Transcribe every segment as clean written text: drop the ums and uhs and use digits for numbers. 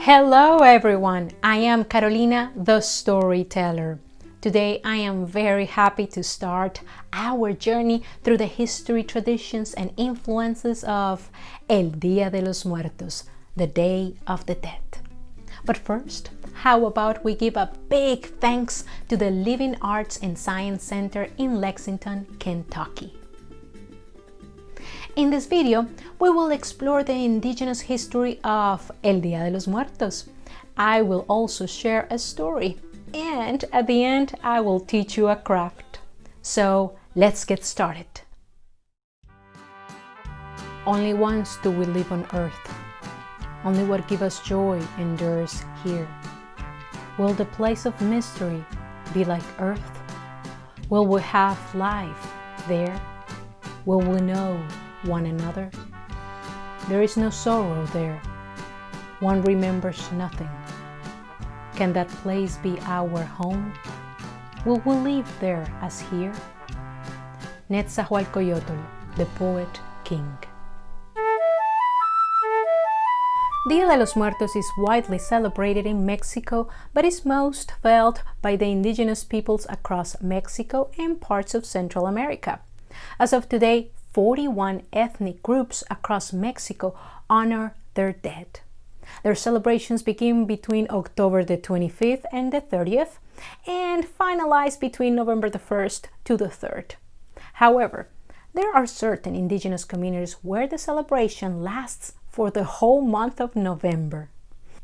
Hello everyone, I am Carolina, the Storyteller. Today I am very happy to start our journey through the history, traditions and influences of El Día de los Muertos, the Day of the Dead. But first, how about we give a big thanks to the Living Arts and Science Center in Lexington, Kentucky. In this video, we will explore the indigenous history of El Día de los Muertos. I will also share a story, and at the end, I will teach you a craft. So, let's get started. Only once do we live on earth. Only what gives us joy endures here. Will the place of mystery be like earth? Will we have life there? Will we know one another? There is no sorrow there. One remembers nothing. Can that place be our home? Will we live there as here? Netzahualcoyotl, the poet king. Día de los Muertos is widely celebrated in Mexico, but is most felt by the indigenous peoples across Mexico and parts of Central America. As of today, 41 ethnic groups across Mexico honor their dead. Their celebrations begin between October the 25th and the 30th and finalize between November the 1st to the 3rd. However, there are certain indigenous communities where the celebration lasts for the whole month of November.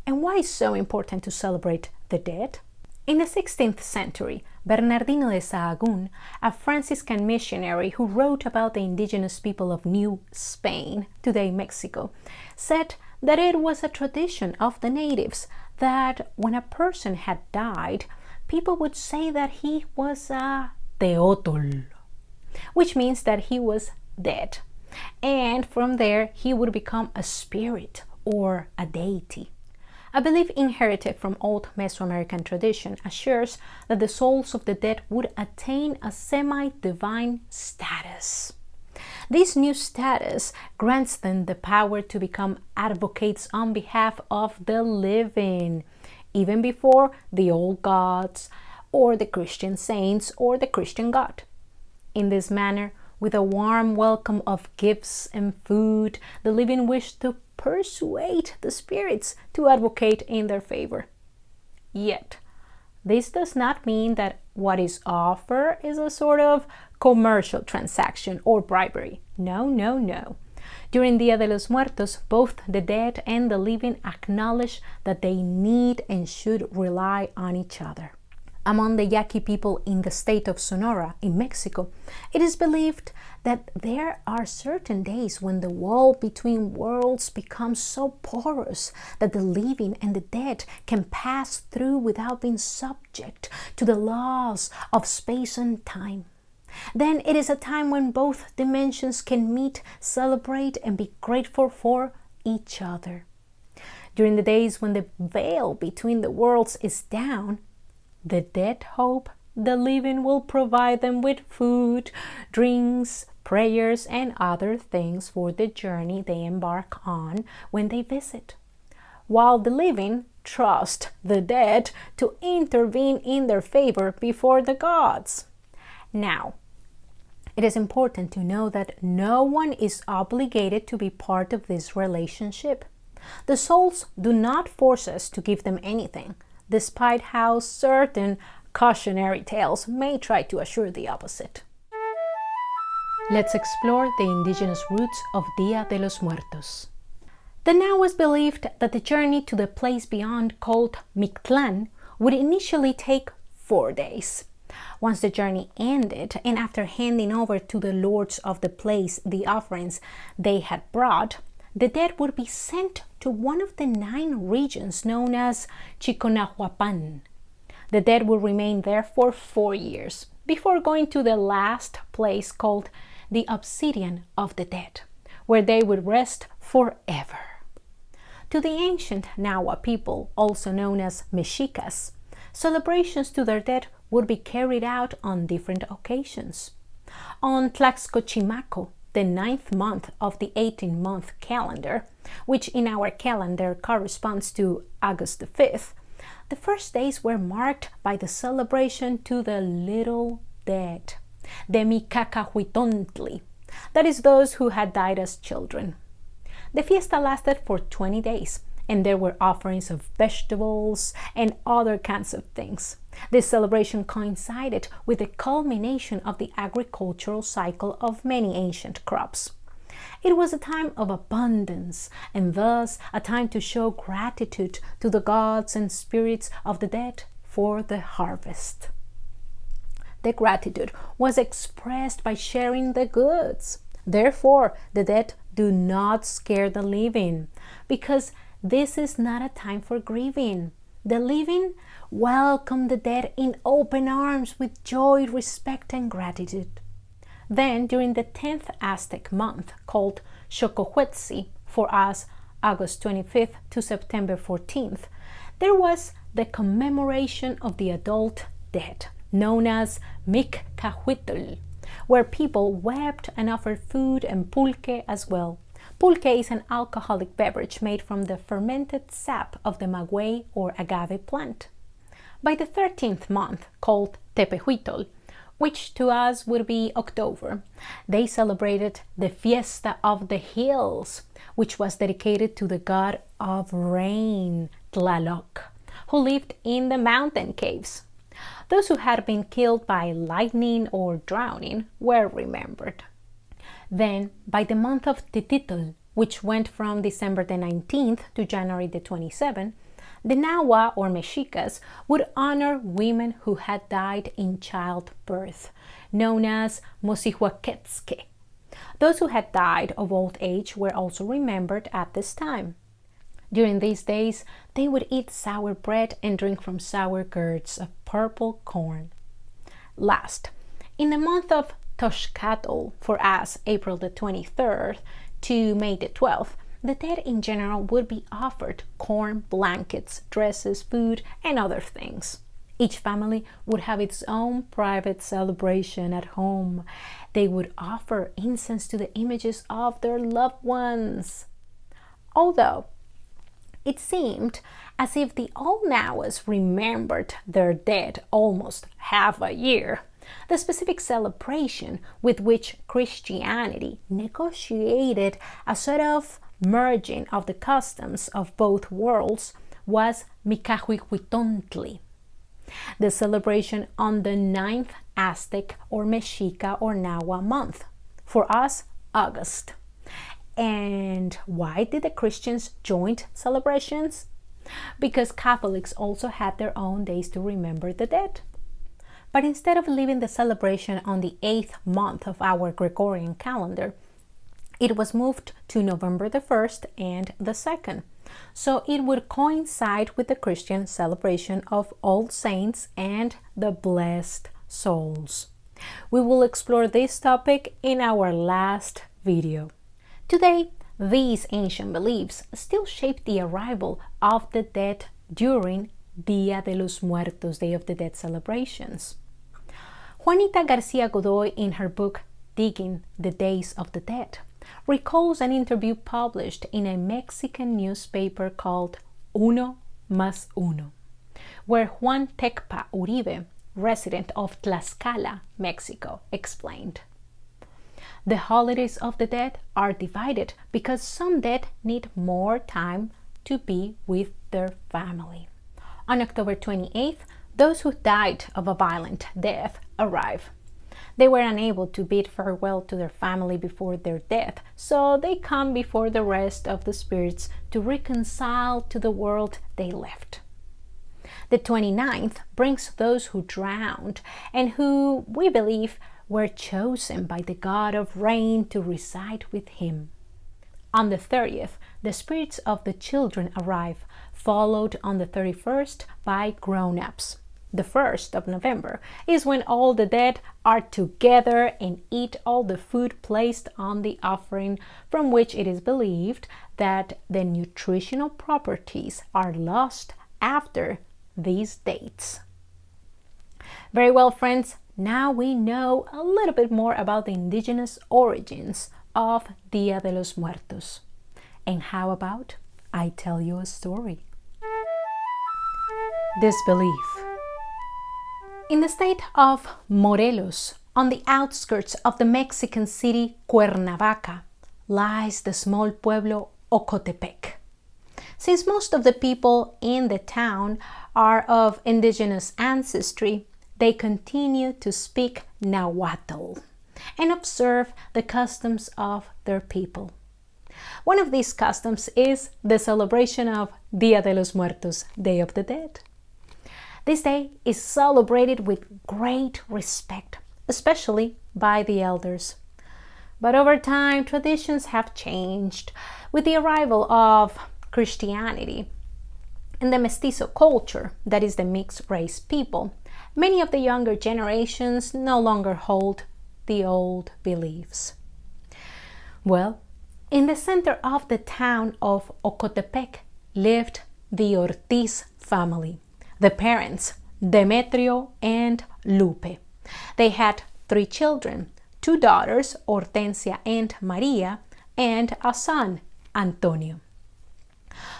And why is it so important to celebrate the dead? In the 16th century, Bernardino de Sahagún, a Franciscan missionary who wrote about the indigenous people of New Spain, today Mexico, said that it was a tradition of the natives that when a person had died, people would say that he was a teotl, which means that he was dead. And from there, he would become a spirit or a deity. A belief inherited from old Mesoamerican tradition assures that the souls of the dead would attain a semi-divine status. This new status grants them the power to become advocates on behalf of the living, even before the old gods or the Christian saints or the Christian God. In this manner, with a warm welcome of gifts and food, the living wish to persuade the spirits to advocate in their favor. Yet, this does not mean that what is offered is a sort of commercial transaction or bribery. No, no, no. During Día de los Muertos, both the dead and the living acknowledge that they need and should rely on each other. Among the Yaqui people in the state of Sonora in Mexico, it is believed that there are certain days when the wall between worlds becomes so porous that the living and the dead can pass through without being subject to the laws of space and time. Then it is a time when both dimensions can meet, celebrate, and be grateful for each other. During the days when the veil between the worlds is down, the dead hope the living will provide them with food, drinks, prayers, and other things for the journey they embark on when they visit, while the living trust the dead to intervene in their favor before the gods. Now, it is important to know that no one is obligated to be part of this relationship. The souls do not force us to give them anything, despite how certain cautionary tales may try to assure the opposite. Let's explore the indigenous roots of Día de los Muertos. The now was believed that the journey to the place beyond, called Mictlán, would initially take 4 days. Once the journey ended, and after handing over to the lords of the place the offerings they had brought, the dead would be sent to one of the 9 regions known as Chiconahuapan. The dead will remain there for 4 years before going to the last place called the Obsidian of the Dead, where they would rest forever. To the ancient Nahua people, also known as Mexicas, celebrations to their dead would be carried out on different occasions. On Tlaxcochimaco, the 9th month of the 18-month calendar, which in our calendar corresponds to August the 5th, the first days were marked by the celebration to the little dead, the Micacahuitontli, that is, those who had died as children. The fiesta lasted for 20 days, and there were offerings of vegetables and other kinds of things. This celebration coincided with the culmination of the agricultural cycle of many ancient crops. It was a time of abundance, and thus a time to show gratitude to the gods and spirits of the dead for the harvest. The gratitude was expressed by sharing the goods. Therefore, the dead do not scare the living, because this is not a time for grieving. The living welcome the dead in open arms with joy, respect, and gratitude. Then, during the 10th Aztec month, called Xocohuetzi, for us August 25th to September 14th, there was the commemoration of the adult dead, known as Miccahuitl, where people wept and offered food and pulque as well. Pulque is an alcoholic beverage made from the fermented sap of the maguey or agave plant. By the 13th month, called Tepehuitl, which to us would be October, they celebrated the Fiesta of the Hills, which was dedicated to the god of rain, Tlaloc, who lived in the mountain caves. Those who had been killed by lightning or drowning were remembered. Then, by the month of Tititl, which went from December the 19th to January the 27th, the Nahua or Mexicas would honor women who had died in childbirth, known as Mosihuaquetzque. Those who had died of old age were also remembered at this time. During these days, they would eat sour bread and drink from sour gourds of purple corn. Last, in the month of Toxcatl, for us April the 23rd to May the 12th, the dead in general would be offered corn, blankets, dresses, food, and other things. Each family would have its own private celebration at home. They would offer incense to the images of their loved ones. Although it seemed as if the old Nahuas remembered their dead almost half a year, the specific celebration with which Christianity negotiated a sort of merging of the customs of both worlds was Micahuitontli, the celebration on the 9th Aztec or Mexica or Nahua month, for us August. And why did the Christians join celebrations? Because Catholics also had their own days to remember the dead. But instead of leaving the celebration on the 8th month of our Gregorian calendar, it was moved to November the 1st and the 2nd, so it would coincide with the Christian celebration of All Saints and the Blessed Souls. We will explore this topic in our last video. Today, these ancient beliefs still shape the arrival of the dead during Dia de los Muertos, Day of the Dead celebrations. Juanita Garcia Godoy, in her book Digging the Days of the Dead, recalls an interview published in a Mexican newspaper called Uno Más Uno, where Juan Tecpa Uribe, resident of Tlaxcala, Mexico, explained. The holidays of the dead are divided because some dead need more time to be with their family. On October 28th, those who died of a violent death arrive. They were unable to bid farewell to their family before their death, so they come before the rest of the spirits to reconcile to the world they left. The 29th brings those who drowned and who, we believe, were chosen by the god of rain to reside with him. On the 30th, the spirits of the children arrive, followed on the 31st by grown-ups. The 1st of November is when all the dead are together and eat all the food placed on the offering, from which it is believed that the nutritional properties are lost after these dates. Very well, friends, now we know a little bit more about the indigenous origins of Dia de los Muertos. And how about I tell you a story? Disbelief. In the state of Morelos, on the outskirts of the Mexican city Cuernavaca, lies the small pueblo Ocotepec. Since most of the people in the town are of indigenous ancestry, they continue to speak Nahuatl and observe the customs of their people. One of these customs is the celebration of Dia de los Muertos, Day of the Dead. This day is celebrated with great respect, especially by the elders. But over time, traditions have changed with the arrival of Christianity and the mestizo culture, that is the mixed race people. Many of the younger generations no longer hold the old beliefs. Well, in the center of the town of Ocotepec lived the Ortiz family. The parents, Demetrio and Lupe. They had 3 children, 2 daughters, Hortensia and Maria, and a son, Antonio.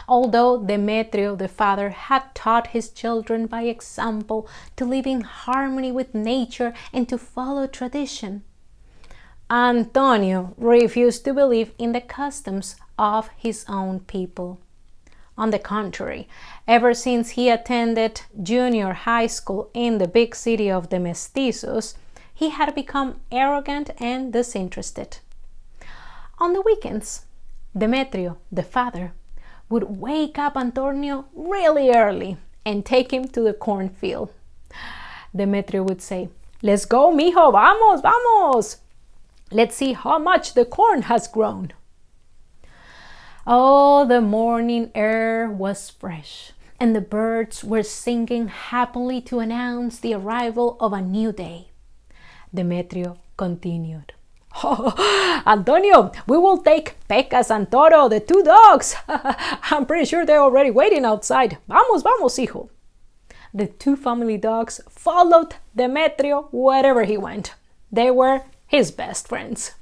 Although Demetrio, the father, had taught his children by example to live in harmony with nature and to follow tradition, Antonio refused to believe in the customs of his own people. On the contrary, ever since he attended junior high school in the big city of the mestizos, he had become arrogant and disinterested. On the weekends, Demetrio, the father, would wake up Antonio really early and take him to the cornfield. Demetrio would say, "Let's go, mijo, vamos, vamos. Let's see how much the corn has grown." Oh, the morning air was fresh, and the birds were singing happily to announce the arrival of a new day. Demetrio continued. "Oh, Antonio, we will take Pecas and Toro, the 2 dogs. I'm pretty sure they're already waiting outside. Vamos, vamos, hijo." The 2 family dogs followed Demetrio wherever he went. They were his best friends.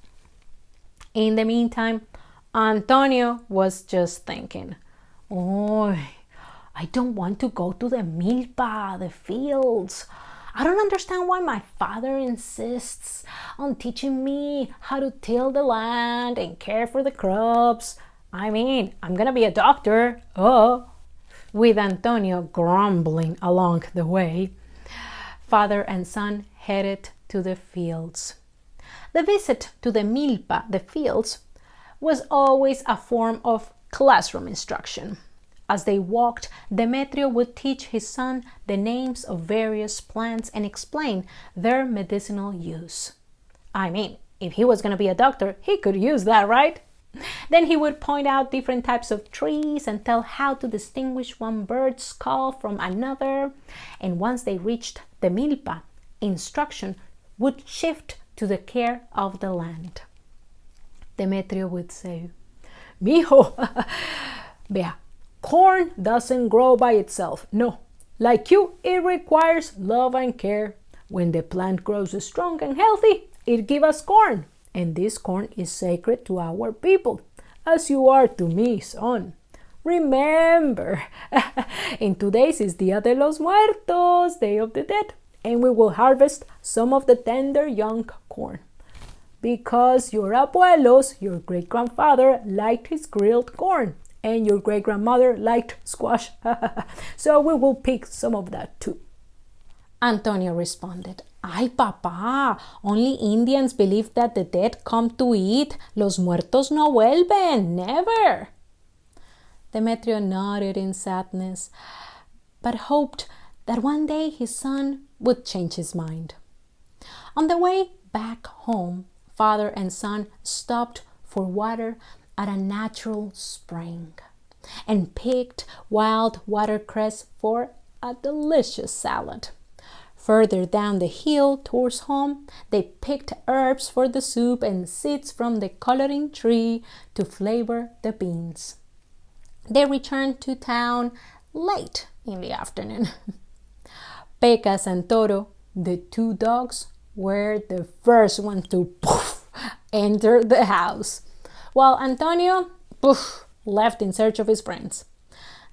In the meantime, Antonio was just thinking, "Oh, I don't want to go to the milpa, the fields. I don't understand why my father insists on teaching me how to till the land and care for the crops. I mean, I'm gonna be a doctor." With Antonio grumbling along the way, father and son headed to the fields. The visit to the milpa, the fields, was always a form of classroom instruction. As they walked, Demetrio would teach his son the names of various plants and explain their medicinal use. I mean, if he was going to be a doctor, he could use that, right? Then he would point out different types of trees and tell how to distinguish one bird's call from another. And once they reached the milpa, instruction would shift to the care of the land. Demetrio would say, "Mijo, vea, corn doesn't grow by itself. No, like you, it requires love and care. When the plant grows strong and healthy, it gives us corn. And this corn is sacred to our people, as you are to me, son. Remember, in 2 days is Dia de los Muertos, Day of the Dead, and we will harvest some of the tender young corn. Because your abuelos, your great-grandfather, liked his grilled corn, and your great-grandmother liked squash. So we will pick some of that too." Antonio responded, "Ay, papá, only Indians believe that the dead come to eat. Los muertos no vuelven, never." Demetrio nodded in sadness, but hoped that one day his son would change his mind. On the way back home, father and son stopped for water at a natural spring and picked wild watercress for a delicious salad. Further down the hill towards home, they picked herbs for the soup and seeds from the coloring tree to flavor the beans. They returned to town late in the afternoon. Pecas and Toro The two dogs were the first ones to enter the house, while Antonio left in search of his friends.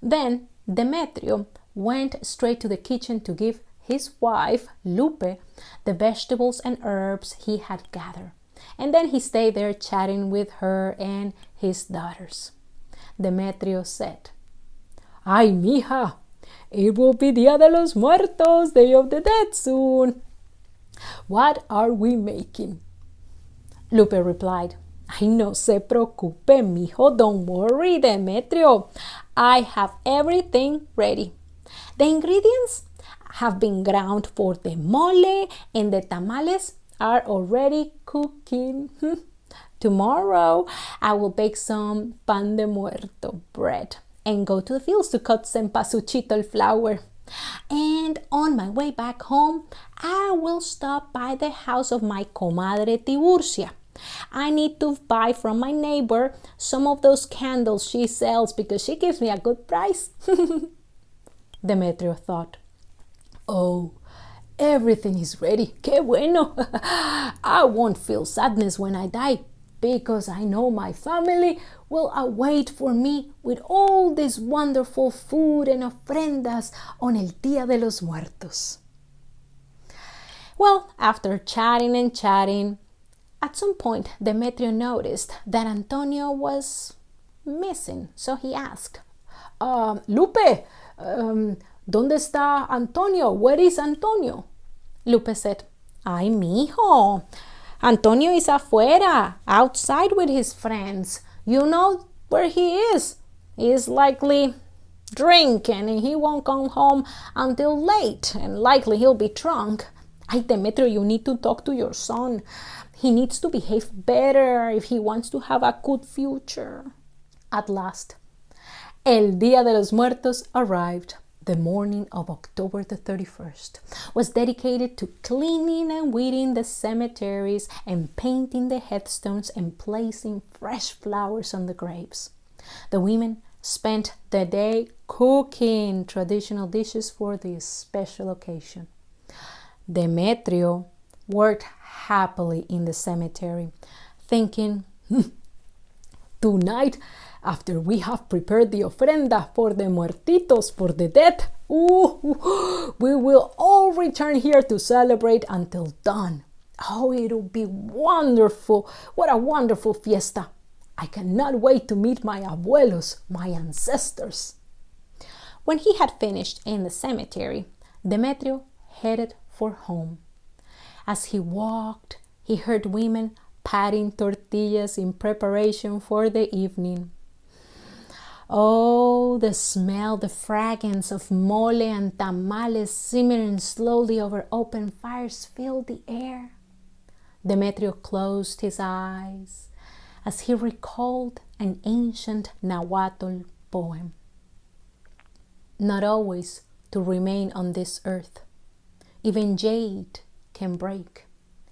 Then Demetrio went straight to the kitchen to give his wife, Lupe, the vegetables and herbs he had gathered, and then he stayed there chatting with her and his daughters. Demetrio said, "Ay, mija, it will be Dia de los Muertos, Day of the Dead soon. What are we making?" Lupe replied, "Ay, no se preocupe, mijo, don't worry, Demetrio. I have everything ready. The ingredients have been ground for the mole and the tamales are already cooking. Tomorrow I will bake some pan de muerto bread and go to the fields to cut cempasúchil flower. And on my way back home, I will stop by the house of my comadre Tiburcia. I need to buy from my neighbor some of those candles she sells because she gives me a good price." Demetrio thought, "Oh, everything is ready. Qué bueno. I won't feel sadness when I die because I know my family will await for me with all this wonderful food and ofrendas on el Día de los Muertos." Well, after chatting and chatting, at some point Demetrio noticed that Antonio was missing, so he asked, "Lupe, ¿dónde está Antonio? Where is Antonio?" Lupe said, "Ay, mijo, Antonio is afuera, outside with his friends. You know where he is. He is likely drinking and he won't come home until late, and likely he'll be drunk. Ay, Demetrio, you need to talk to your son. He needs to behave better if he wants to have a good future." At last, El Día de los Muertos arrived. The morning of October the 31st was dedicated to cleaning and weeding the cemeteries and painting the headstones and placing fresh flowers on the graves. The women spent the day cooking traditional dishes for this special occasion. Demetrio worked happily in the cemetery, thinking, "Tonight, after we have prepared the ofrenda for the muertitos, for the dead, we will all return here to celebrate until dawn. Oh, it'll be wonderful. What a wonderful fiesta. I cannot wait to meet my abuelos, my ancestors." When he had finished in the cemetery, Demetrio headed for home. As he walked, he heard women patting tortillas in preparation for the evening. Oh, the smell, the fragrance of mole and tamales simmering slowly over open fires filled the air. Demetrio closed his eyes as he recalled an ancient Nahuatl poem. "Not always to remain on this earth. Even jade can break,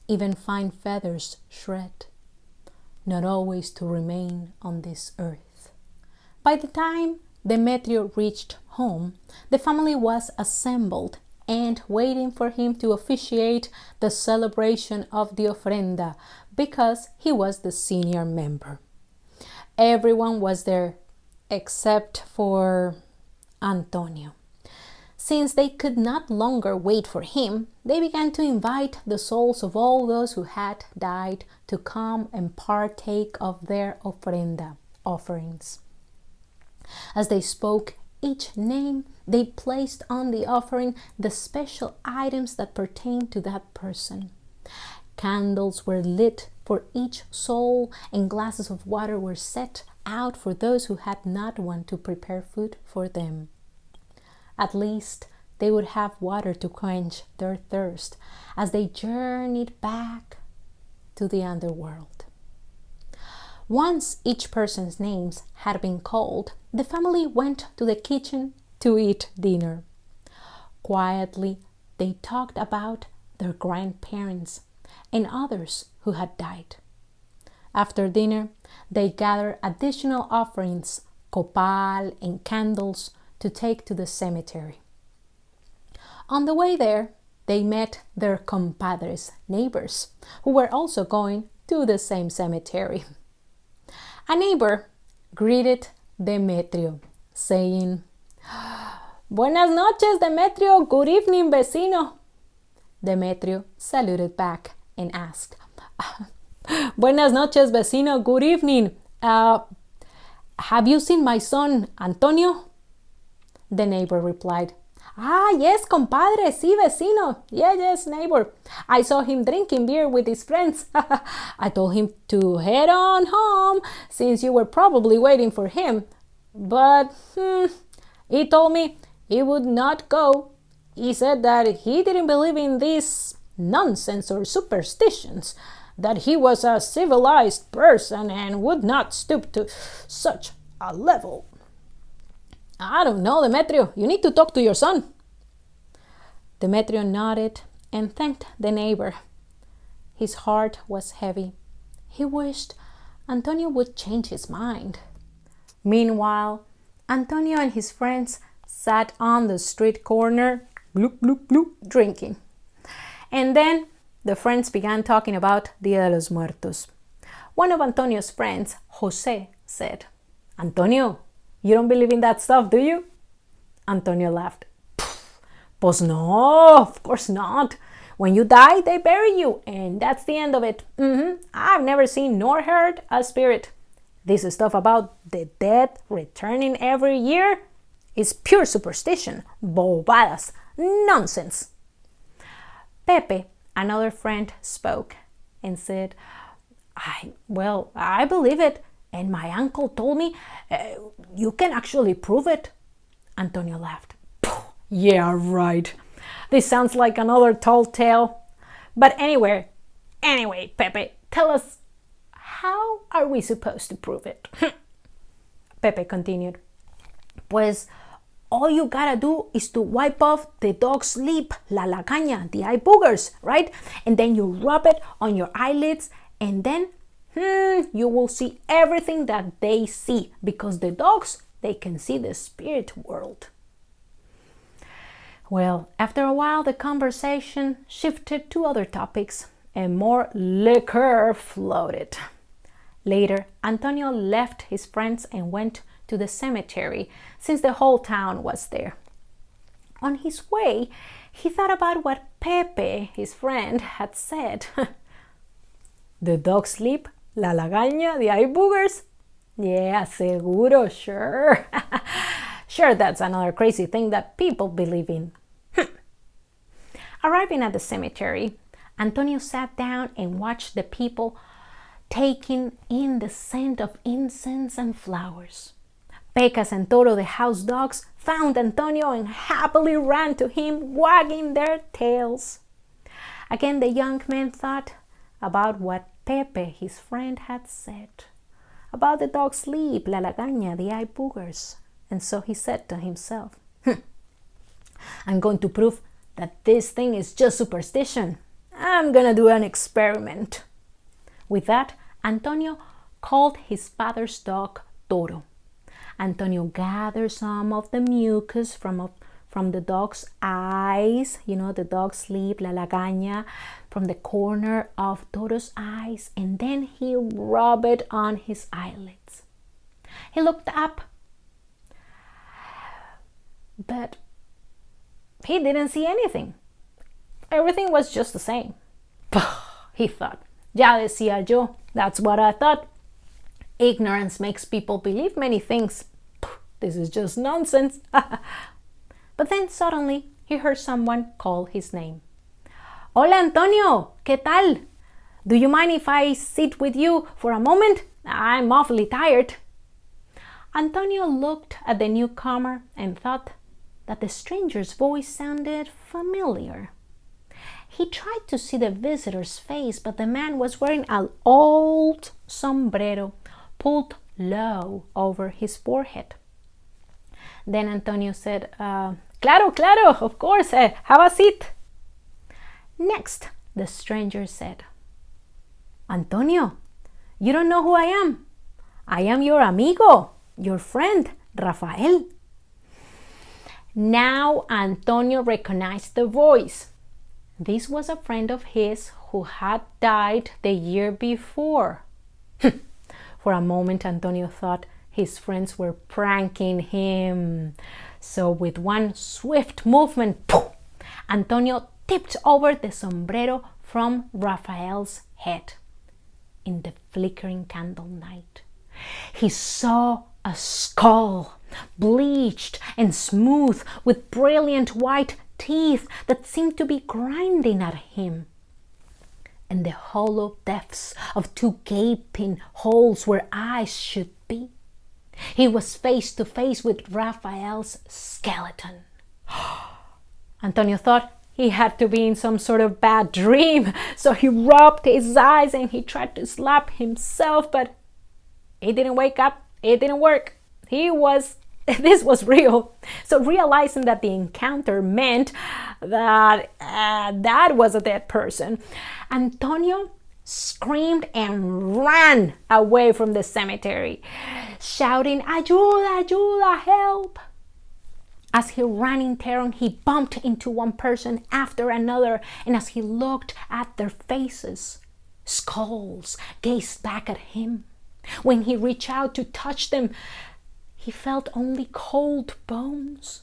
even fine feathers shred. Not always to remain on this earth." By the time Demetrio reached home, the family was assembled and waiting for him to officiate the celebration of the ofrenda because he was the senior member. Everyone was there except for Antonio. Since they could not longer wait for him, they began to invite the souls of all those who had died to come and partake of their ofrenda offerings. As they spoke each name, they placed on the offering the special items that pertained to that person. Candles were lit for each soul, and glasses of water were set out for those who had not one to prepare food for them. At least they would have water to quench their thirst as they journeyed back to the underworld. Once each person's names had been called, the family went to the kitchen to eat dinner. Quietly, they talked about their grandparents and others who had died. After dinner, they gathered additional offerings, copal and candles, to take to the cemetery. On the way there, they met their compadres, neighbors, who were also going to the same cemetery. A neighbor greeted Demetrio, saying, "Buenas noches, Demetrio. Good evening, vecino." Demetrio saluted back and asked, "Buenas noches, vecino. Good evening. Have you seen my son, Antonio?" The neighbor replied, Yes, compadre, sí, vecino. Yes, neighbor. I saw him drinking beer with his friends. I told him to head on home since you were probably waiting for him. But he told me he would not go. He said that he didn't believe in this nonsense or superstitions, that he was a civilized person and would not stoop to such a level. I don't know, Demetrio. You need to talk to your son. Demetrio nodded and thanked the neighbor. His heart was heavy. He wished Antonio would change his mind. Meanwhile, Antonio and his friends sat on the street corner, gloop, gloop, gloop, drinking. And then the friends began talking about Dia de los Muertos. One of Antonio's friends, Jose, said, Antonio, you don't believe in that stuff, do you? Antonio laughed. Pues no, of course not. When you die, they bury you, and that's the end of it. I've never seen nor heard a spirit. This stuff about the dead returning every year is pure superstition, bobadas, nonsense. Pepe, another friend, spoke and said, I believe it. And my uncle told me you can actually prove it. Antonio laughed. Yeah, right. This sounds like another tall tale. But anyway, Pepe, tell us, how are we supposed to prove it? Pepe continued. Pues all you gotta do is to wipe off the dog's lip, la lagaña, the eye boogers, right? And then you rub it on your eyelids, and then you will see everything that they see, because the dogs, they can see the spirit world. Well, after a while, the conversation shifted to other topics and more liquor floated. Later, Antonio left his friends and went to the cemetery, since the whole town was there. On his way, he thought about what Pepe, his friend, had said. The dog's lip, la lagaña, the eye boogers? Yeah, seguro, sure. Sure, that's another crazy thing that people believe in. Arriving at the cemetery, Antonio sat down and watched the people taking in the scent of incense and flowers. Pecas and Toro, the house dogs, found Antonio and happily ran to him, wagging their tails. Again, the young man thought about what Pepe, his friend, had said about the dog's sleep, la lagaña, the eye boogers. And so he said to himself, I'm going to prove that this thing is just superstition. I'm gonna do an experiment. With that, Antonio called his father's dog Toro. Antonio gathered some of the mucus from the dog's eyes, the dog's sleep, la lagaña, from the corner of Toro's eyes, and then he rubbed it on his eyelids. He looked up, but he didn't see anything. Everything was just the same. He thought, ya decía yo, that's what I thought. Ignorance makes people believe many things. This is just nonsense. But then suddenly he heard someone call his name. Hola, Antonio, ¿qué tal? Do you mind if I sit with you for a moment? I'm awfully tired. Antonio looked at the newcomer and thought that the stranger's voice sounded familiar. He tried to see the visitor's face, but the man was wearing an old sombrero pulled low over his forehead. Then Antonio said, Claro, of course, have a seat. Next, the stranger said, Antonio, you don't know who I am. I am your amigo, your friend, Rafael. Now Antonio recognized the voice. This was a friend of his who had died the year before. For a moment, Antonio thought his friends were pranking him. So with one swift movement, poof, Antonio tipped over the sombrero from Raphael's head. In the flickering candle light, he saw a skull, bleached and smooth, with brilliant white teeth that seemed to be grinding at him, and the hollow depths of two gaping holes where eyes should be. He was face to face with Raphael's skeleton. Antonio thought he had to be in some sort of bad dream, so he rubbed his eyes and he tried to slap himself, but he didn't wake up. It didn't work. This was real. So realizing that the encounter meant that that was a dead person, Antonio screamed and ran away from the cemetery, shouting, "Ayuda, ayuda, help!" As he ran in terror, he bumped into one person after another, and as he looked at their faces, skulls gazed back at him. When he reached out to touch them, he felt only cold bones.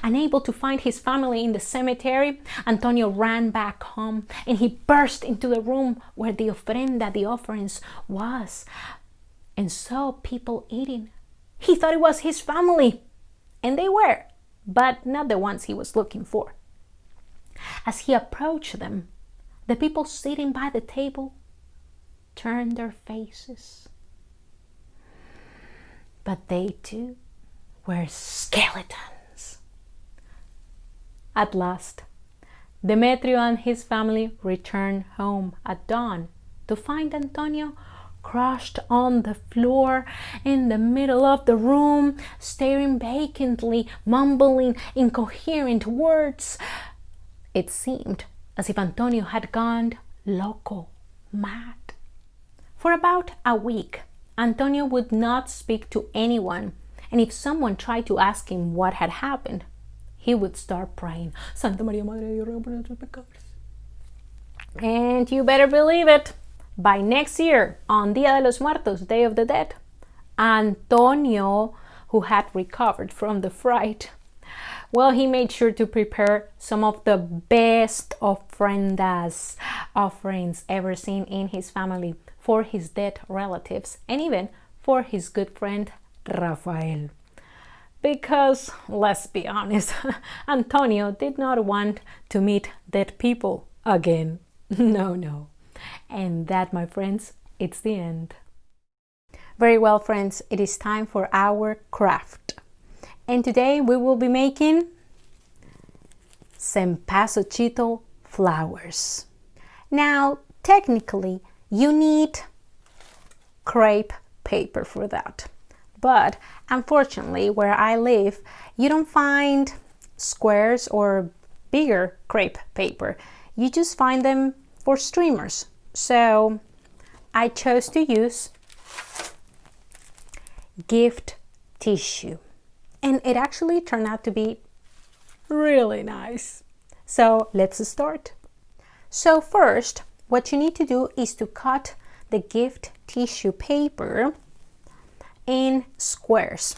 Unable to find his family in the cemetery, Antonio ran back home and he burst into the room where the ofrenda, the offerings, was, and saw people eating. He thought it was his family, and they were, but not the ones he was looking for. As he approached them, the people sitting by the table turned their faces. But they too were skeletons. At last, Demetrio and his family returned home at dawn to find Antonio crushed on the floor in the middle of the room, staring vacantly, mumbling incoherent words. It seemed as if Antonio had gone loco, mad. For about a week, Antonio would not speak to anyone, and if someone tried to ask him what had happened, he would start praying, Santa María Madre de Dios, ruega por nuestros pecados. And you better believe it, by next year, on Dia de los Muertos, Day of the Dead, Antonio, who had recovered from the fright, well, he made sure to prepare some of the best ofrendas, offerings ever seen in his family, for his dead relatives, and even for his good friend Rafael. Because, let's be honest, Antonio did not want to meet dead people again. No. And that, my friends, it's the end. Very well, friends, it is time for our craft. And today we will be making cempasúchil flowers. Now, technically, you need crepe paper for that. But unfortunately, where I live, you don't find squares or bigger crepe paper. You just find them for streamers. So I chose to use gift tissue. And it actually turned out to be really nice. So let's start. So first, what you need to do is to cut the gift tissue paper in squares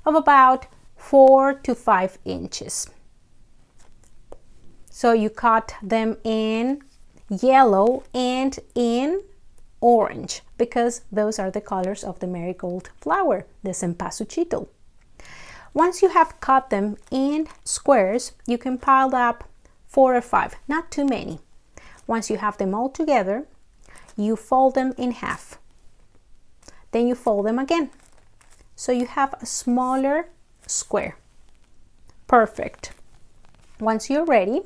of about 4 to 5 inches. So you cut them in yellow and in orange, because those are the colors of the marigold flower, the cempasúchil. Once you have cut them in squares, you can pile up 4 or 5, not too many. Once you have them all together, you fold them in half. Then you fold them again. So you have a smaller square. Perfect. Once you're ready,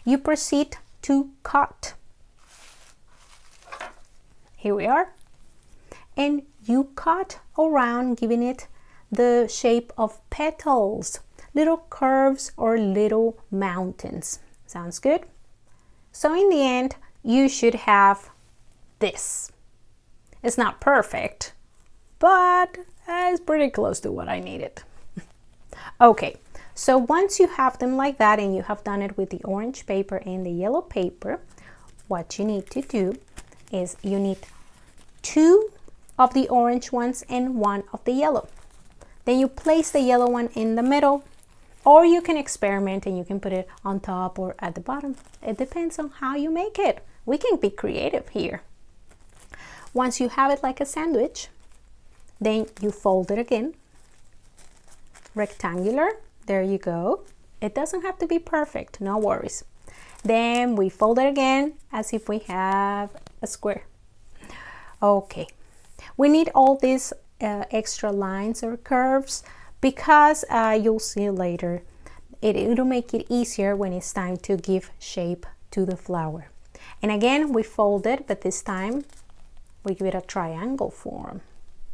you proceed to cut. Here we are. And you cut around, giving it the shape of petals, little curves or little mountains. Sounds good? So in the end, you should have this. It's not perfect, but it's pretty close to what I needed. Okay, So once you have them like that and you have done it with the orange paper and the yellow paper, what you need to do is you need 2 of the orange ones and 1 of the yellow. Then you place the yellow one in the middle, or you can experiment and you can put it on top or at the bottom. It depends on how you make it. We can be creative here. Once you have it like a sandwich, then you fold it again. Rectangular, there you go. It doesn't have to be perfect, no worries. Then we fold it again as if we have a square. Okay, we need all these extra lines or curves because you'll see later it'll make it easier when it's time to give shape to the flower. And again, we fold it, but this time we give it a triangle form.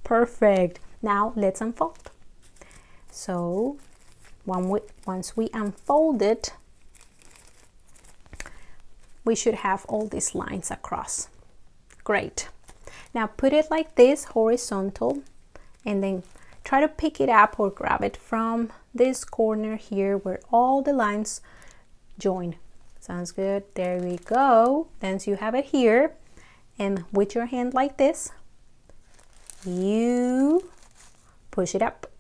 Perfect. Now let's unfold. So once we unfold it, we should have all these lines across. Great. Now put it like this, horizontal, and then try to pick it up or grab it from this corner here where all the lines join. Sounds good. There we go. Then you have it here, and with your hand like this, you push it up.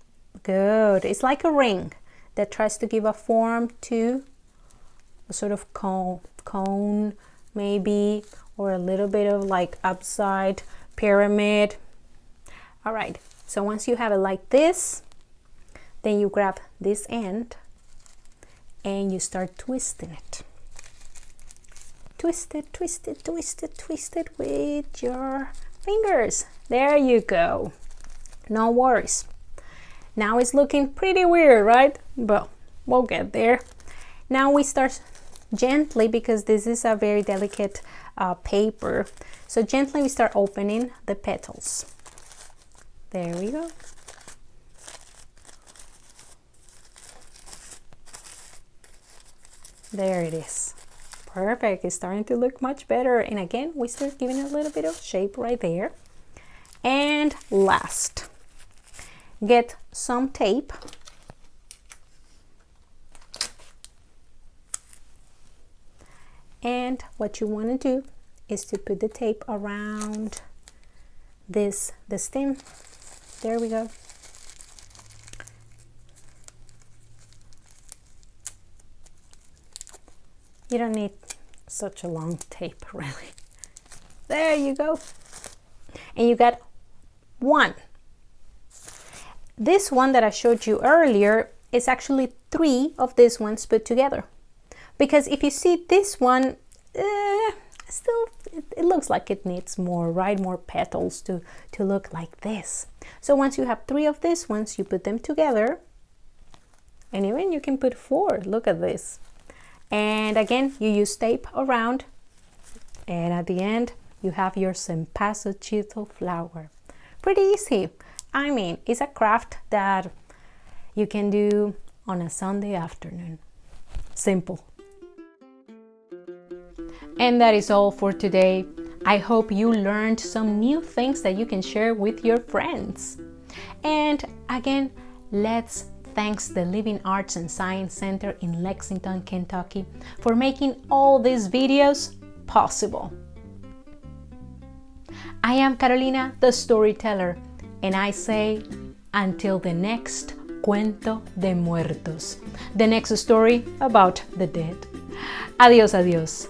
Good. It's like a ring that tries to give a form to a sort of cone maybe, or a little bit of like upside pyramid. All right, so once you have it like this, then you grab this end and you start twisting it. Twist it, twist it, twist it, twist it with your fingers. There you go. No worries. Now it's looking pretty weird, right? But we'll get there. Now we start gently, because this is a very delicate paper. So gently we start opening the petals. There we go. There it is. Perfect. It's starting to look much better. And again, we start giving it a little bit of shape right there. And last, get some tape. And what you want to do is to put the tape around the stem. There we go. You don't need such a long tape, really. There you go. And you got one. This one that I showed you earlier is actually 3 of these ones put together. Because if you see this one, still it looks like it needs more, right? More petals to look like this. So once you have 3 of these ones, you put them together. And even you can put 4. Look at this. And again, you use tape around. And at the end, you have your cempasúchil flower. Pretty easy. I mean, it's a craft that you can do on a Sunday afternoon. Simple. And that is all for today. I hope you learned some new things that you can share with your friends. And again, let's thank the Living Arts and Science Center in Lexington, Kentucky for making all these videos possible. I am Carolina, the Storyteller, and I say until the next Cuento de Muertos, the next story about the dead. Adiós, adiós.